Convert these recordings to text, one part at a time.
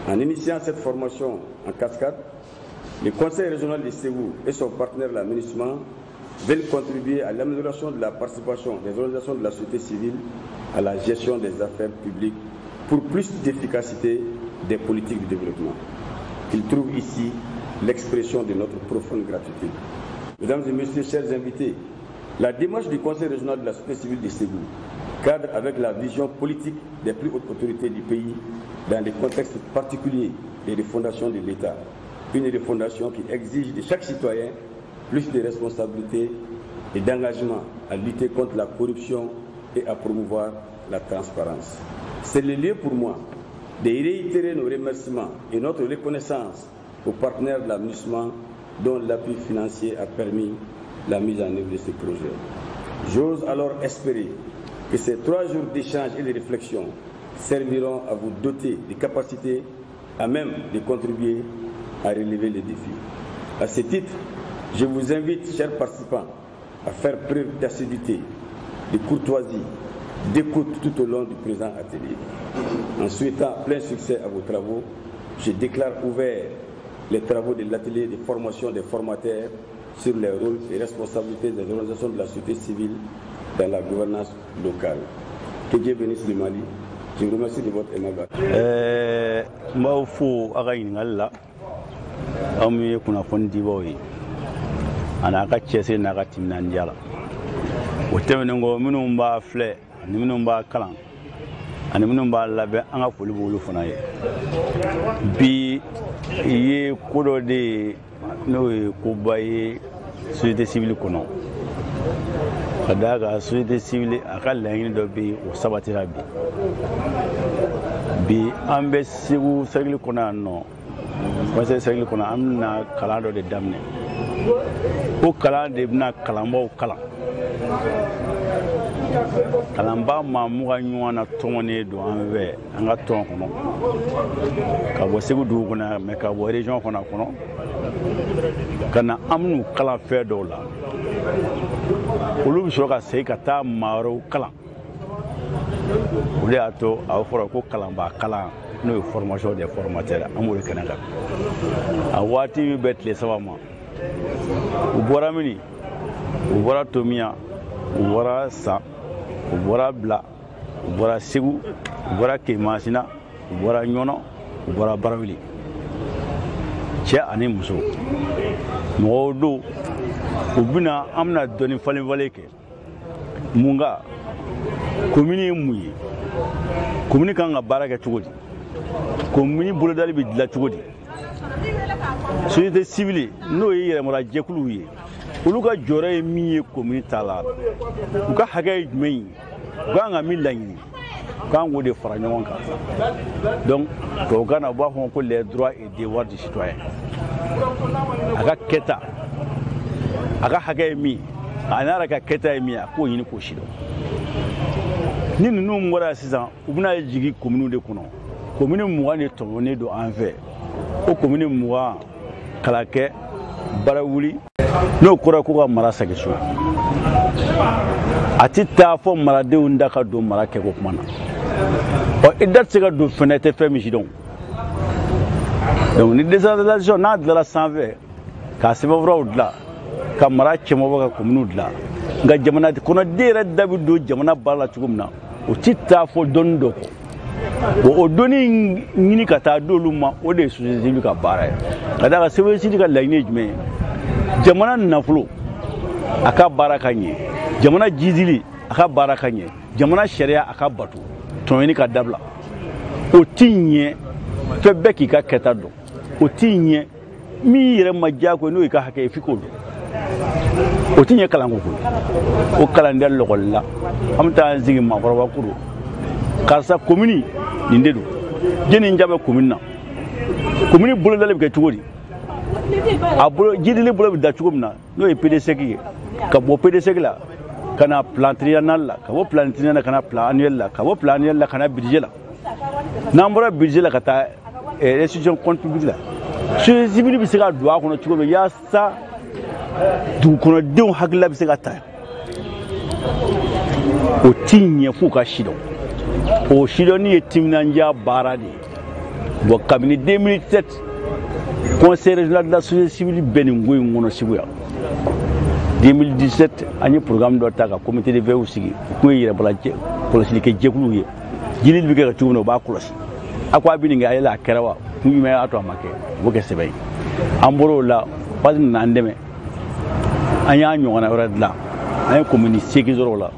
En initiant cette formation en cascade, le Conseil régional de Ségou et son partenaire l'aménagement veulent contribuer à l'amélioration de la participation des organisations de la société civile à la gestion des affaires publiques pour plus d'efficacité des politiques de développement. Ils trouvent ici l'expression de notre profonde gratitude. Mesdames et messieurs, chers invités, la démarche du Conseil régional de la société civile de Ségou cadre avec la vision politique des plus hautes autorités du pays dans les contextes particuliers des refondations de l'État. Une refondation qui exige de chaque citoyen plus de responsabilités et d'engagement à lutter contre la corruption et à promouvoir la transparence. C'est le lieu pour moi de réitérer nos remerciements et notre reconnaissance aux partenaires de l'aménagement dont l'appui financier a permis la mise en œuvre de ce projet. J'ose alors espérer que ces 3 jours d'échange et de réflexion serviront à vous doter de capacités à même de contribuer à relever les défis. À ce titre, je vous invite, chers participants, à faire preuve d'assiduité, de courtoisie, d'écoute tout au long du présent atelier. En souhaitant plein succès à vos travaux, je déclare ouvert les travaux de l'atelier de formation des formateurs sur les rôles et responsabilités des organisations de la société civile dans la gouvernance locale. Que Dieu bénisse le Mali. Je vous remercie de votre aimable. ani minnu b'a labɛn an ka foli b'olu fana ye bi ye ko dɔ de ye n'o ye koba ye société civile kɔnɔ ka d'a kan société civile a ka laɲini dɔ bɛ yen o sabatira bi an bɛ Segu cercle kɔnɔ yan nɔ conseil cercle kɔnɔ an bɛna kalan dɔ de daminɛ o kalan de bɛna kalanbaw kalan kalanba ma muga ɲɔgɔn na tɔngɔnen don an fɛ an ka tɔn kɔnɔ ka bɔ Segu dugu kɔnɔ mais ka bɔ région kɔnɔ ka na an bɛn'u kalan fɛn dɔw la olu bɛ sɔrɔ ka segin ka taa maa wɛrɛw kalan o de y'a to a bɛ fɔra ko kalanba kalan n'o ye formation des formateurs an b'o de kɛnɛ kan a waati bɛ tile 3 ma u bɔra mini u bɔra Tomiya u bɔra San u bɔra Bila u bɔra Segu u bɔra Kemasina u bɔra Ɲɔnɔ u bɔra Barawuli cɛ ani muso mɔgɔw don u bɛna an bɛna dɔɔni falen-falen kɛ mun ka commune ye mun ye commune kan ka baara kɛ cogo di commune bolodali bɛ dilan cogo di société civile n'o ye yɛrɛmara jɛkuluw ye olu ka jɔyɔrɔ ye min ye commune ta la u ka hakɛ ye jumɛn ye u kan ka min laɲini u kan k'o de fara ɲɔgɔn kan donc tubabukan na u b'a fɔ ko les droits et devoirs du citoyen a ka kɛta a ka hakɛ ye min a n'a yɛrɛ ka kɛta ye min a k'o ɲini k'o sidɔn ni ninnu bɔra yan sisan u bɛna jigin commune de kɔnɔ commune 20 de tɔmɔnen don an fɛ o commune 20 Kalakɛ Barawuli n'o kɔrɔ ko ka mara segin so a tɛ taa fɔ maradenw da ka don mara kɛko kuma na i da tɛ se ka don fɛnɛ tɛ fɛn min si dɔn donc ni décentralisation n'a dilanna sanfɛ ka sɛbɛnfuraw dilan ka mara cɛmɔgɔ ka communes dilan nka jamana kɔnɔden yɛrɛ da bɛ don jamana baara la cogo min na o tɛ taa fɔ dɔnni dɔ kɔ bon o dɔnni ɲini ka taa d'olu ma o de ye société civile ka baara ye ka d'a kan société civile ka laɲini ye jumɛn ye jamana nafolo a ka baara ka ɲɛ jamana jidili a ka baara ka ɲɛ jamana sariya a ka bato tɔnɲini ka dabila o tɛ ɲɛ fɛn bɛɛ k'i ka kɛta dɔn o tɛ ɲɛ min yɛrɛ ma diyagoya n'o y'i ka hakɛ ye f'i k'o dɔn o tɛ ɲɛ kalanko koyi o kalanden lɔgɔli la an bɛ taa an sigi maakɔrɔba kuru karisa commune nin de don jeni n jabɛ commune na commune bolodali bɛ kɛ cogo di a bolo jidili bolo bɛ da cogo min na n'o ye PDC ye ka bɔ PDC la ka na plan triennal la ka bɔ plan triennal la ka na plan annuel la ka bɔ plan annuel la ka na budget la n'an bɔra budget la ka taa institution compte public la société civile bɛ se ka don a kɔnɔ cogo min yaasa dugukɔnɔdenw hakilila bɛ se ka ta o tɛ ɲɛ f'u ka si dɔn o sidɔnni ye timinandiya baara de ye Bon, cabinet 2007, conseil régional de la société civile Beningou Mono Sibuya. 2017, un programme d'Otaka, comité de veille aussi, pour y avoir pour le siliquer Djekouye. Jili biga ka tuno ba kulas akwa bini ga ila karawa kun me ato make boke sebe amboro la pas na ndeme anya nyo na ora la ay commune seki zoro la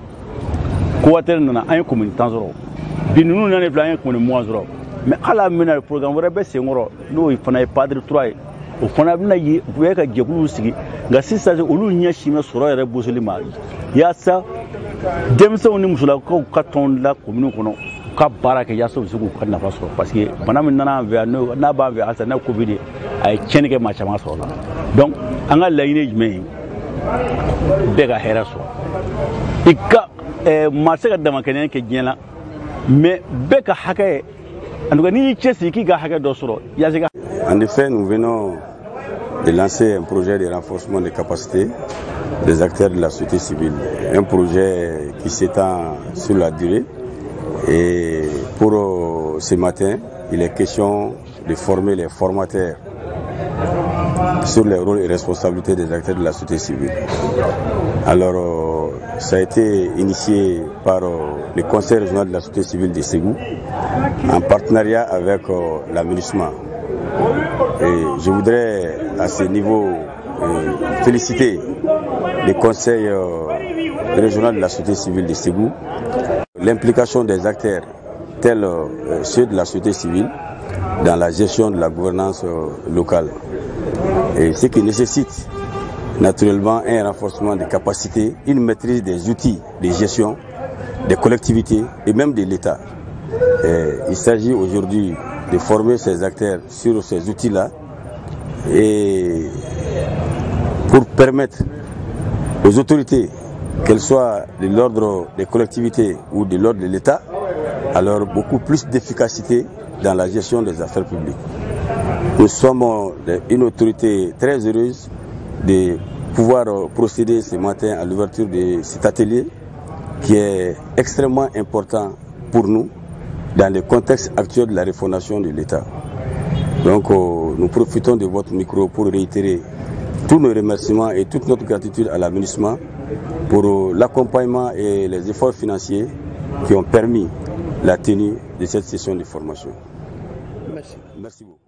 ko water na ay commune tan zoro binu na ne plan commune mo zoro mais ala mena programme wora be se ngoro no ifana padre 3 o fana bina yi be ka jekulu sigi ga sisa olu nya shime soro yare bosolima ya sa demso ni musula ko katon la commune kono ka baraka ya so zugu kan na faso parce que bana min nana ve no na ba ve asa na covid ay chenike ma chama so la donc anga layine jme be ga hera so ikka ma se ga dama kenen ke jena mais be ka hakaye en tout cas ni chesi ki ga hakaye do soro ya se ga. En effet, nous venons de lancer un projet de renforcement des capacités des acteurs de la société civile, un projet qui s'étend sur la durée. Et pour ce matin, il est question de former les formateurs sur les rôles et responsabilités des acteurs de la société civile. Alors, ça a été initié par le Conseil régional de la société civile de Ségou, en partenariat avec l'aménagement. Et je voudrais à ce niveau féliciter le Conseil régional de la société civile de Ségou. L'implication des acteurs tels ceux de la société civile dans la gestion de la gouvernance locale. Et ce qui nécessite naturellement un renforcement des capacités, une maîtrise des outils de gestion des collectivités et même de l'État. Il s'agit aujourd'hui de former ces acteurs sur ces outils-là et pour permettre aux autorités, qu'elles soient de l'ordre des collectivités ou de l'ordre de l'État, alors beaucoup plus d'efficacité dans la gestion des affaires publiques. Nous sommes une autorité très heureuse de pouvoir procéder ce matin à l'ouverture de cet atelier qui est extrêmement important pour nous dans le contexte actuel de la refondation de l'État. Donc nous profitons de votre micro pour réitérer tous nos remerciements et toute notre gratitude à l'aménagement pour l'accompagnement et les efforts financiers qui ont permis la tenue de cette session de formation. Merci. Merci beaucoup.